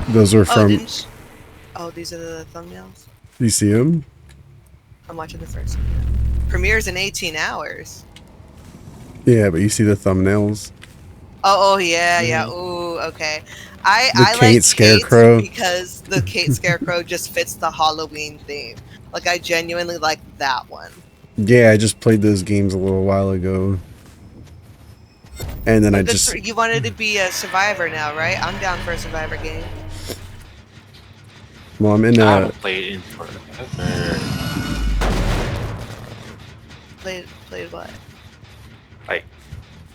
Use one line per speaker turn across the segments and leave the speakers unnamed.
Those are from...
Oh, these are the thumbnails?
You see them?
I'm watching the first one. Premieres in 18 hours.
Yeah, but you see the thumbnails?
Oh yeah, yeah. Ooh, okay. I
Kate
like
Scarecrow.
Kate because the Kate Scarecrow just fits the Halloween theme. Like, I genuinely like that one.
Yeah, I just played those games a little while ago. And then
You wanted to be a survivor now, right? I'm down for a survivor game.
Well, I'm in
I haven't played in forever.
Played what?
Like,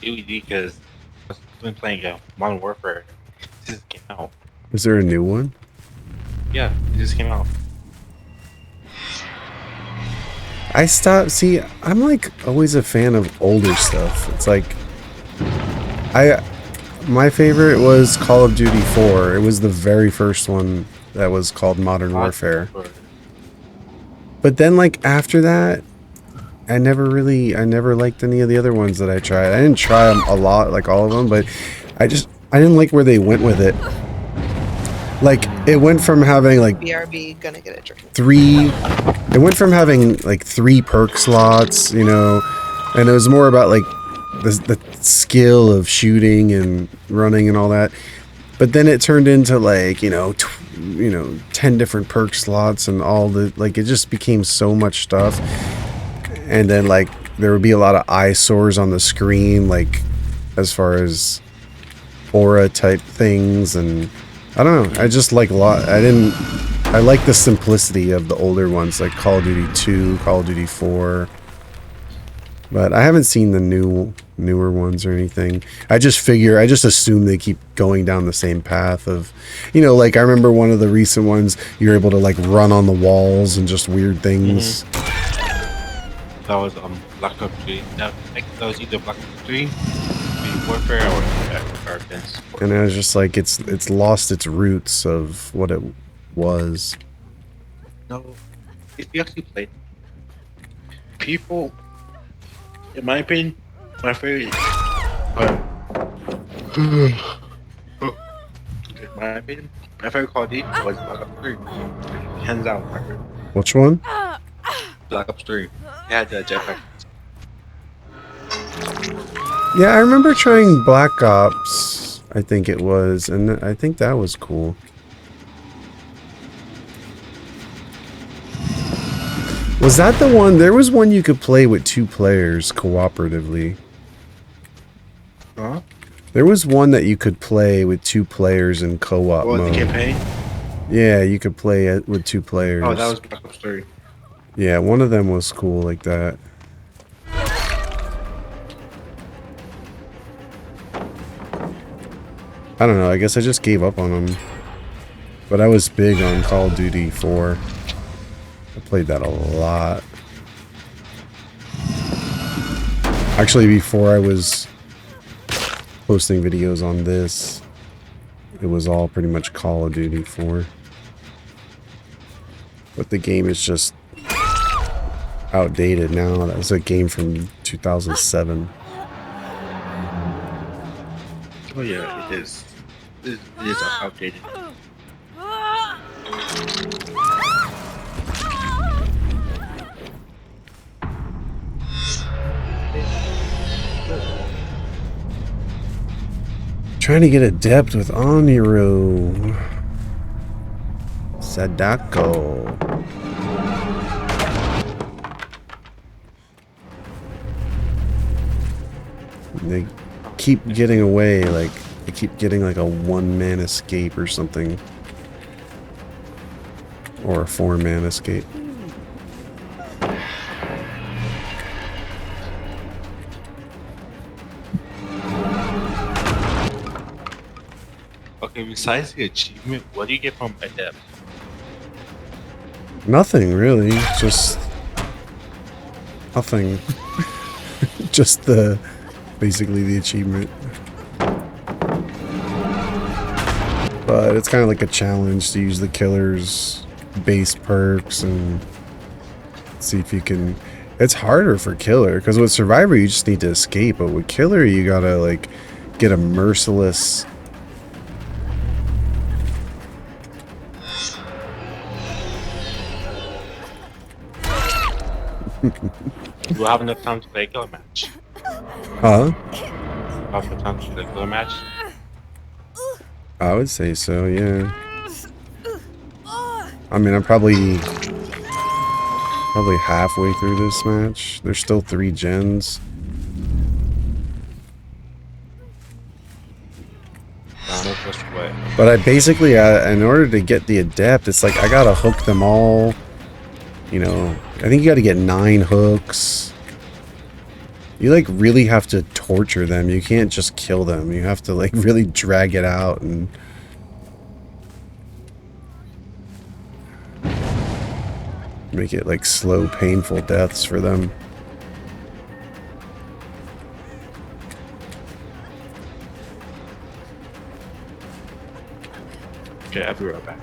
DBD, because I've been playing Modern Warfare. It just came out.
Is there a new one?
Yeah, it just came out.
I stopped. See, I'm like always a fan of older stuff. It's like my favorite was Call of Duty 4. It was the very first one that was called Modern Warfare. But then, like, after that, I never liked any of the other ones that I tried. I didn't try them a lot, like all of them, but I didn't like where they went with it. Like, it went from having like
BRB gonna get a drink.
It went from having like 3 perk slots, you know, and it was more about like the skill of shooting and running and all that. But then it turned into like, 10 different perk slots and all the, like, it just became so much stuff. And then like there would be a lot of eyesores on the screen, like as far as aura type things, and I don't know. I just like a lot. I like the simplicity of the older ones, like Call of Duty 2, Call of Duty 4. But I haven't seen the newer ones or anything. I just assume they keep going down the same path of, like I remember one of the recent ones, you're able to like run on the walls and just weird things.
That was Black Ops 3. That was either Black Ops 3, Warfare, or Advanced.
And I was just like, it's lost its roots of what it was.
No, if you actually played, people, in my opinion, my favorite. My favorite Call of Duty was Black Ops 3. Hands down, my favorite.
Which one?
Black Ops 3. Yeah, the jetpack.
Yeah, I remember trying Black Ops, I think it was, and I think that was cool. Was that the one? There was one you could play with 2 players cooperatively.
Huh?
There was one that you could play with 2 players in co-op mode.
The campaign?
Yeah, you could play it with 2 players.
Oh, that was Black Ops 3.
Yeah, one of them was cool like that. I don't know, I guess I just gave up on them. But I was big on Call of Duty 4. I played that a lot. Actually, before I was posting videos on this, it was all pretty much Call of Duty 4. But the game is just outdated now. That was a game from 2007.
Oh yeah, it is. It is outdated.
Trying to get Adept with Oniro. Sadako. They keep getting away, like they keep getting like a 1-man escape or something. Or a 4-man escape.
Okay, besides the achievement, what do you get from Adept?
Nothing really, just nothing. Just basically the achievement. But it's kind of like a challenge to use the killer's base perks and see if you can. It's harder for killer because with survivor you just need to escape, but with killer you gotta like get a merciless.
We'll have enough time to play a killer match.
Huh?
Have enough time to play a killer match.
I would say so, yeah. I mean, I'm probably halfway through this match. There's still 3 gens. But I basically, in order to get the Adept, it's like I gotta hook them all. You know, I think you gotta get 9 hooks. You like really have to torture them. You can't just kill them. You have to like really drag it out and make it like slow, painful deaths for them.
Okay, I'll be right back.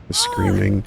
The screaming.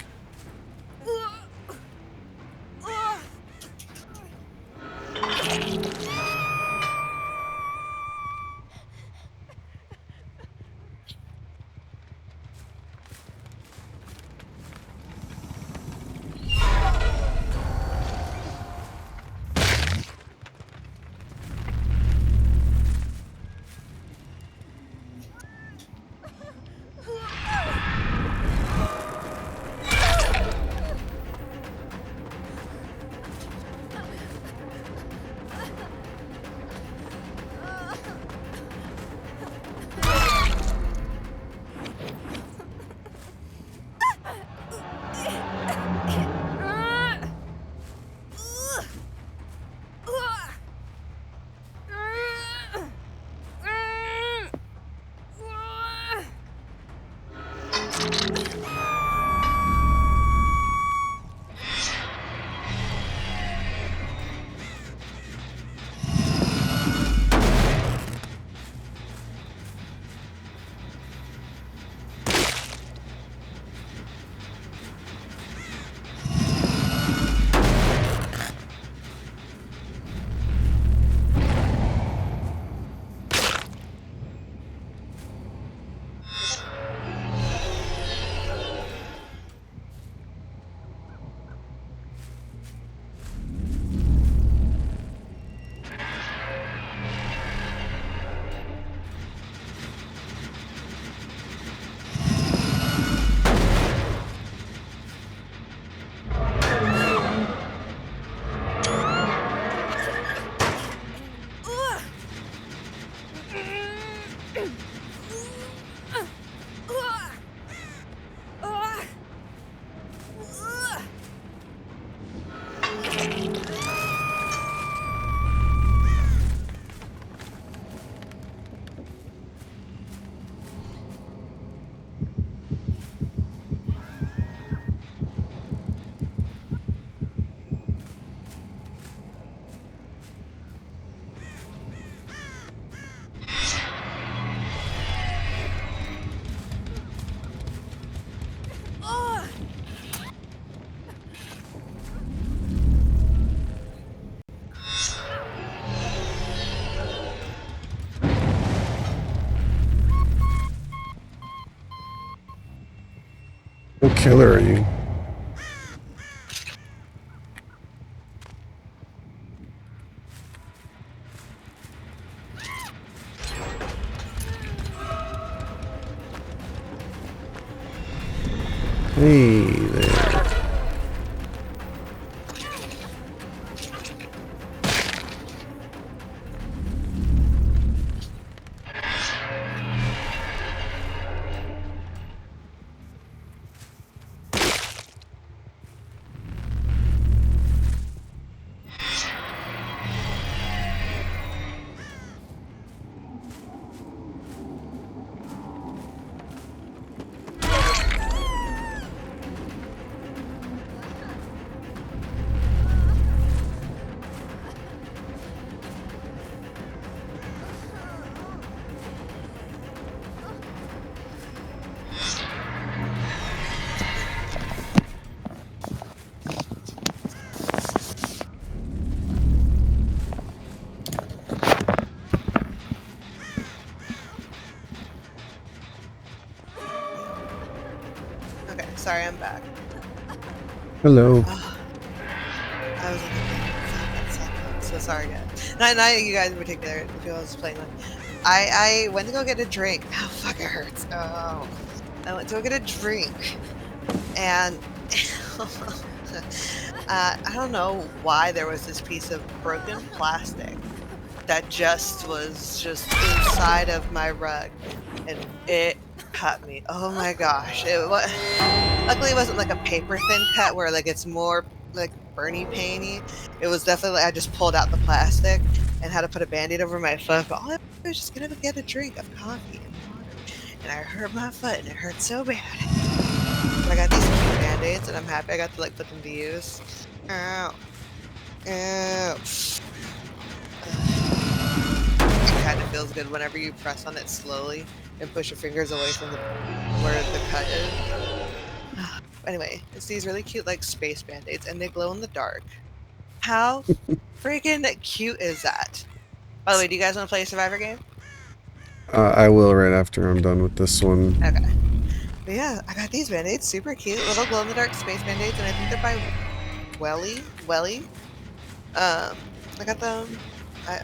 What killer are you? Hey there.
sorry, I'm back.
Hello.
I was so sorry, guys. Not you guys in particular. The people I was playing with. I went to go get a drink. Oh fuck, it hurts. Oh, I went to go get a drink, and I don't know why there was this piece of broken plastic that was just inside of my rug, and it cut me. Oh my gosh! Luckily it wasn't like a paper thin cut where like it's more like burny painy. It was definitely I just pulled out the plastic and had to put a band-aid over my foot. But all I was just gonna get a drink of coffee and water, and I hurt my foot and it hurt so bad. But I got these cute band-aids and I'm happy I got to like put them to use. Ow. Ow. It kind of feels good whenever you press on it slowly and push your fingers away from where the cut is. Anyway, it's these really cute like space band-aids and they glow in the dark. How freaking cute is that? By the way, do you guys want to play a Survivor game?
I will right after I'm done with this one.
Okay. But yeah, I got these band-aids, super cute, little glow-in-the-dark space band-aids, and I think they're by Welly. I got them. I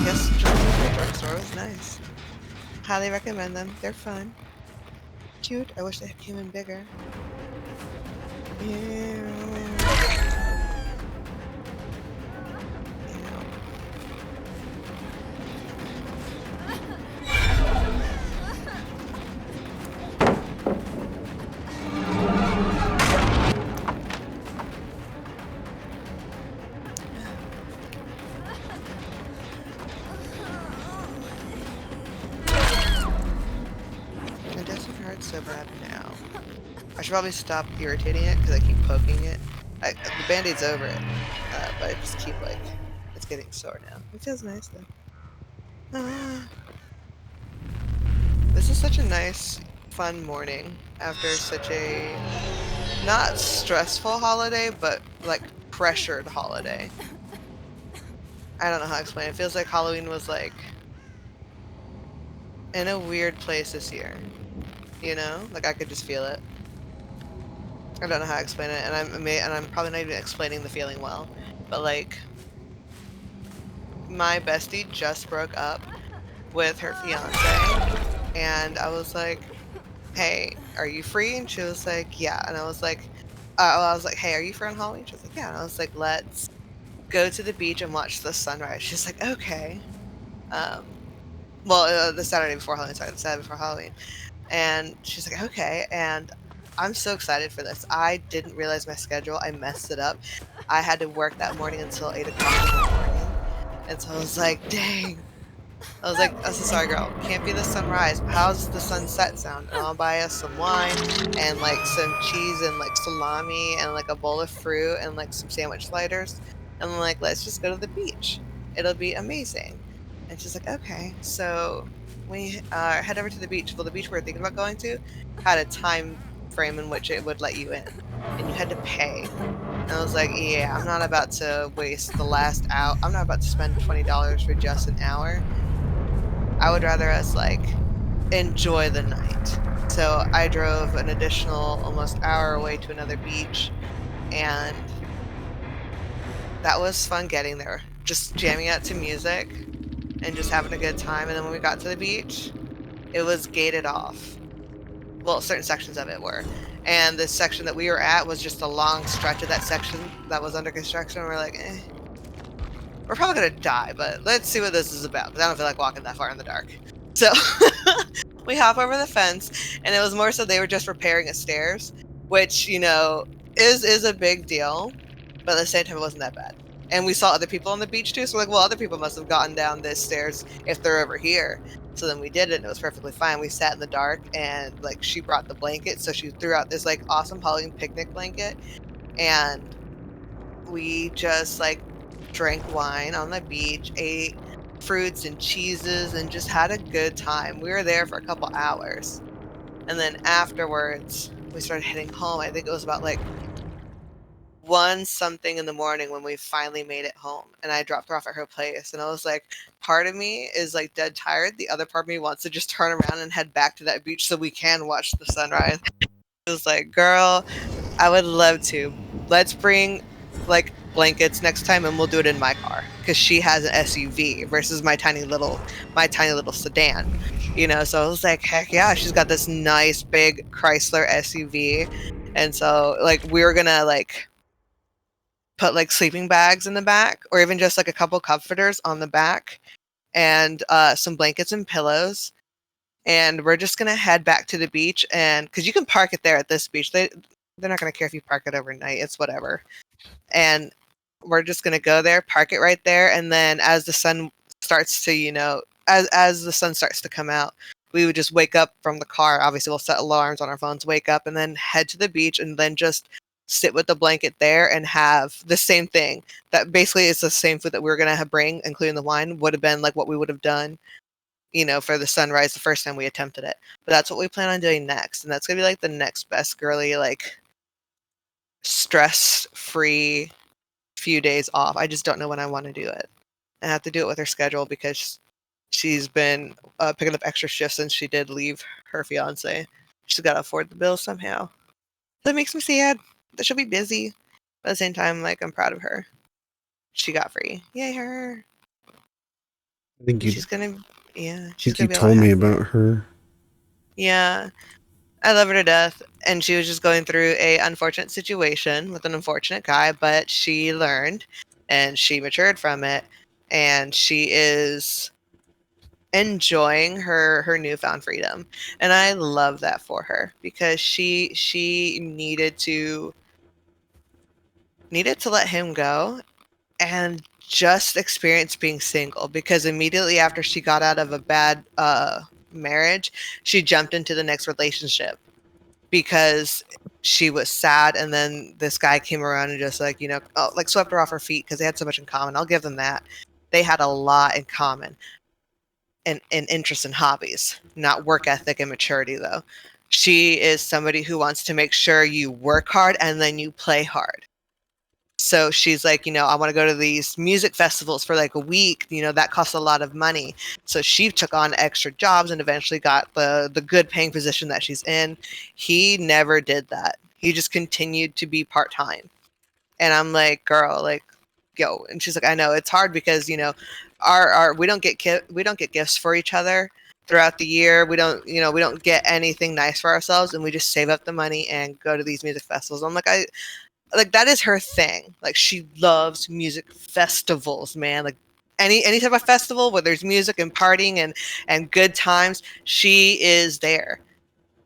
guess just in the drugstore. It was nice. Highly recommend them. They're fun. Cute. I wish they came in bigger. Yeah. It doesn't hurt so bad now. I should probably stop irritating it because I keep poking it. The band-aid's over it, but I just keep like, it's getting sore now. It feels nice though. This is such a nice, fun morning after such a not stressful holiday, but like pressured holiday. I don't know how to explain it. It feels like Halloween was like in a weird place this year. You know? Like I could just feel it. I don't know how to explain it, and I'm probably not even explaining the feeling well. But like my bestie just broke up with her fiance, and I was like, "Hey, are you free?" And she was like, "Yeah." And I was like, "Hey, are you free on Halloween?" She was like, "Yeah." And I was like, "Let's go to the beach and watch the sunrise." She's like, "Okay." The Saturday before Halloween, sorry, the Saturday before Halloween. And she's like, "Okay." And I'm so excited for this. I didn't realize my schedule. I messed it up. I had to work that morning until 8 o'clock in the morning. And so I was like, dang. I'm so sorry, girl. Can't be the sunrise. How's the sunset sound? And I'll buy us some wine and like some cheese and like salami and like a bowl of fruit and like some sandwich sliders. And I'm like, let's just go to the beach. It'll be amazing. And she's like, okay. So we head over to the beach. Well, the beach we were thinking about going to had a time frame in which it would let you in. And you had to pay. And I was like, yeah, I'm not about to waste the last hour. I'm not about to spend $20 for just an hour. I would rather us like enjoy the night. So I drove an additional almost hour away to another beach, and that was fun getting there. Just jamming out to music and just having a good time. And then when we got to the beach, it was gated off. Well, certain sections of it were. And the section that we were at was just a long stretch of that section that was under construction. We're like, we're probably gonna die, but let's see what this is about, because I don't feel like walking that far in the dark. So we hop over the fence, and it was more so they were just repairing a stairs, which, you know, is a big deal, but at the same time it wasn't that bad. And we saw other people on the beach too, so we're like, well, other people must have gotten down this stairs if they're over here. So then we did it, and it was perfectly fine. We sat in the dark, and like she brought the blanket, so she threw out this like awesome Halloween picnic blanket, and we just like drank wine on the beach, ate fruits and cheeses, and just had a good time. We were there for a couple hours. And then afterwards, we started heading home. I think it was about like 1 something in the morning when we finally made it home. And I dropped her off at her place. And I was like, part of me is like dead tired. The other part of me wants to just turn around and head back to that beach so we can watch the sunrise. was like, girl, I would love to. Let's bring like blankets next time and we'll do it in my car. Because she has an SUV versus my tiny little sedan. You know, so I was like, heck yeah, she's got this nice big Chrysler SUV. And so like we were gonna like put like sleeping bags in the back, or even just like a couple comforters on the back, and some blankets and pillows. And we're just gonna head back to the beach, and because you can park it there at this beach, they're not gonna care if you park it overnight. It's whatever. And we're just gonna go there, park it right there, and then as the sun starts to, you know, as the sun starts to come out, we would just wake up from the car. Obviously, we'll set alarms on our phones, wake up, and then head to the beach, and then just sit with the blanket there and have the same thing. That basically is the same food that we were gonna have bring, including the wine, would have been like what we would have done, you know, for the sunrise the first time we attempted it. But that's what we plan on doing next, and that's gonna be like the next best girly, like stress-free few days off. I just don't know when I want to do it. I have to do it with her schedule because she's been picking up extra shifts since she did leave her fiance. She's got to afford the bills somehow. That makes me sad that she'll be busy. But at the same time, like, I'm proud of her. She got free. Yay, her.
I think
She's gonna, yeah. She's
you
gonna be
told me
happy.
about her.
Yeah. I love her to death. And she was just going through a unfortunate situation with an unfortunate guy, but she learned and she matured from it. And she is enjoying her newfound freedom. And I love that for her because she needed to let him go and just experience being single, because immediately after she got out of a bad marriage, she jumped into the next relationship because she was sad, and then this guy came around and just like, you know, like swept her off her feet because they had so much in common. I'll give them that. They had a lot in common, and interests and hobbies, not work ethic and maturity though. She is somebody who wants to make sure you work hard and then you play hard. So she's like, you know, I want to go to these music festivals for like a week. You know, that costs a lot of money. So she took on extra jobs and eventually got the good paying position that she's in. He never did that. He just continued to be part-time. And I'm like, girl, like, yo. And she's like, I know it's hard because, you know, our we don't get gifts for each other throughout the year. We don't get anything nice for ourselves, and we just save up the money and go to these music festivals. I'm like, like that is her thing. Like she loves music festivals, man. Like any type of festival where there's music and partying and good times, she is there.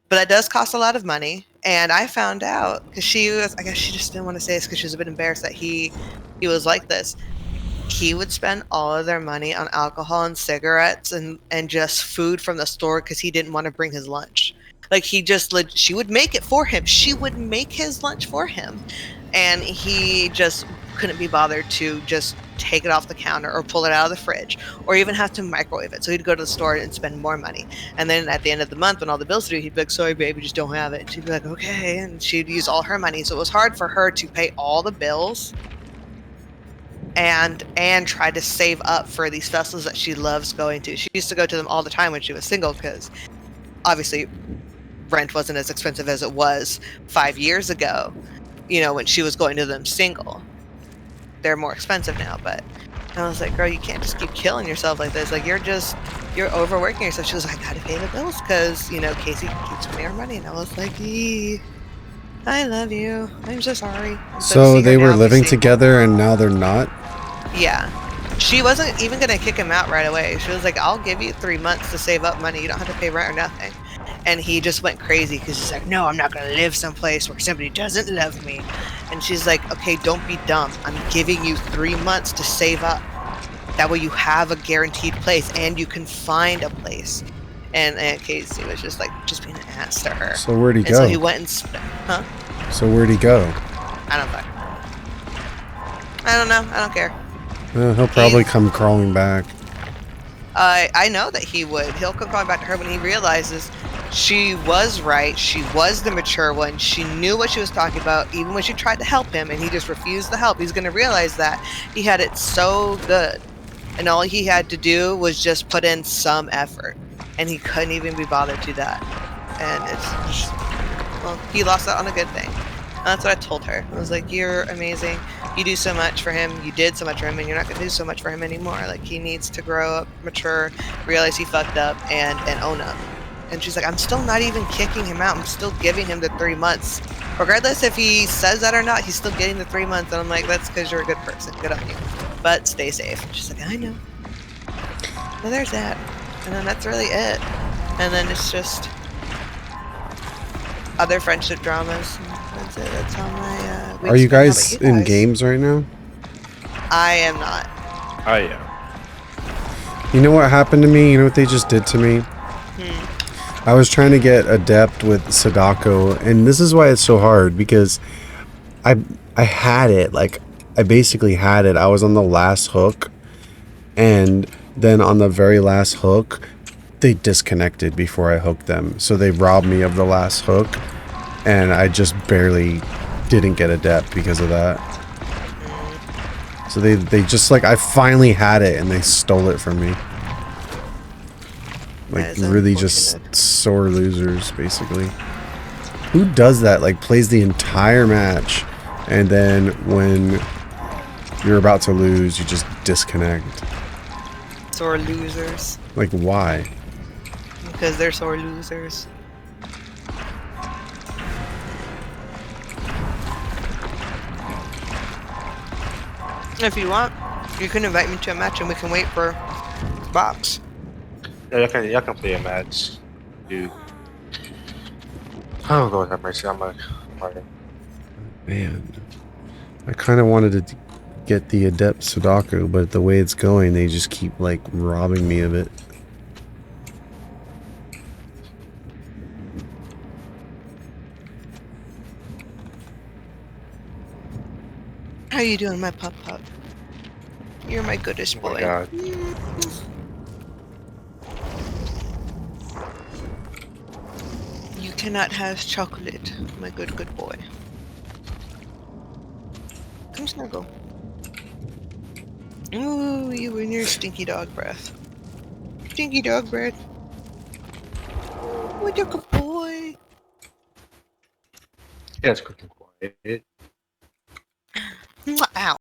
But that does cost a lot of money. And I found out because I guess she just didn't want to say this because she was a bit embarrassed that he was like this. He would spend all of their money on alcohol and cigarettes and just food from the store because he didn't want to bring his lunch. Like she would make it for him. She would make his lunch for him. And he just couldn't be bothered to just take it off the counter or pull it out of the fridge or even have to microwave it. So he'd go to the store and spend more money. And then at the end of the month, when all the bills are due, he'd be like, sorry, baby, just don't have it. And she'd be like, okay. And she'd use all her money. So it was hard for her to pay all the bills and try to save up for these festivals that she loves going to. She used to go to them all the time when she was single because obviously rent wasn't as expensive as it was 5 years ago, you know, when she was going to them single. They're more expensive now, but I was like, girl, you can't just keep killing yourself like this. Like, you're overworking yourself. She was like, I gotta pay the bills because, you know, Casey keeps paying her money. And I was like, I love you. I'm so sorry.
So they were living together and now they're not?
Yeah. She wasn't even going to kick him out right away. She was like, I'll give you 3 months to save up money. You don't have to pay rent or nothing. And he just went crazy because he's like, no, I'm not going to live someplace where somebody doesn't love me. And she's like, okay, don't be dumb. I'm giving you 3 months to save up. That way you have a guaranteed place and you can find a place. And Casey was just like, just being an ass to her.
So where'd he go?
So he went and
So where'd he go?
I don't know. I don't care.
He'll probably come crawling back.
I know that he would. He'll come crawling back to her when he realizes she was right. She was the mature one. She knew what she was talking about, even when she tried to help him, and he just refused to help. He's going to realize that he had it so good, and all he had to do was just put in some effort, and he couldn't even be bothered to that. And it's just, Well, he lost out on a good thing. And that's what I told her. I was like, you're amazing. You do so much for him. You did so much for him, and you're not going to do so much for him anymore. Like, he needs to grow up, mature, realize he fucked up, and own up. And she's like, I'm still not even kicking him out. I'm still giving him the 3 months. Regardless if he says that or not, he's still getting the 3 months. And I'm like, that's because you're a good person. Good on you. But stay safe. And she's like, I know. Well, there's that. And then that's really it. And then it's just other friendship dramas. That's it. That's how my
Are you guys in games right now?
I am not.
I am.
You know what happened to me? You know what they just did to me? I was trying to get Adept with Sadako, and this is why it's so hard, because I had it. Like, I basically had it. I was on the last hook, and then on the very last hook, they disconnected before I hooked them. So they robbed me of the last hook, and I just barely didn't get Adept because of that. So they just, like, I finally had it, and they stole it from me. Like, really just sore losers, basically. Who does that? Like, plays the entire match, and then when you're about to lose, you just disconnect.
Sore losers.
Like, why?
Because they're sore losers. If you want, you can invite me to a match and we can wait for box.
Yeah, y'all can play a match, dude. Oh Lord have mercy, I'm a
Man, I kind of wanted to get the Adept Sadako, but the way it's going, they just keep, like, robbing me of it.
How you doing, my pup? You're my goodest boy.
Oh my God.
You cannot have chocolate, my good boy. Come snuggle. Ooh, you and your stinky dog breath. Stinky dog breath. What a good boy.
Yeah, it's quick and quiet.
Ow.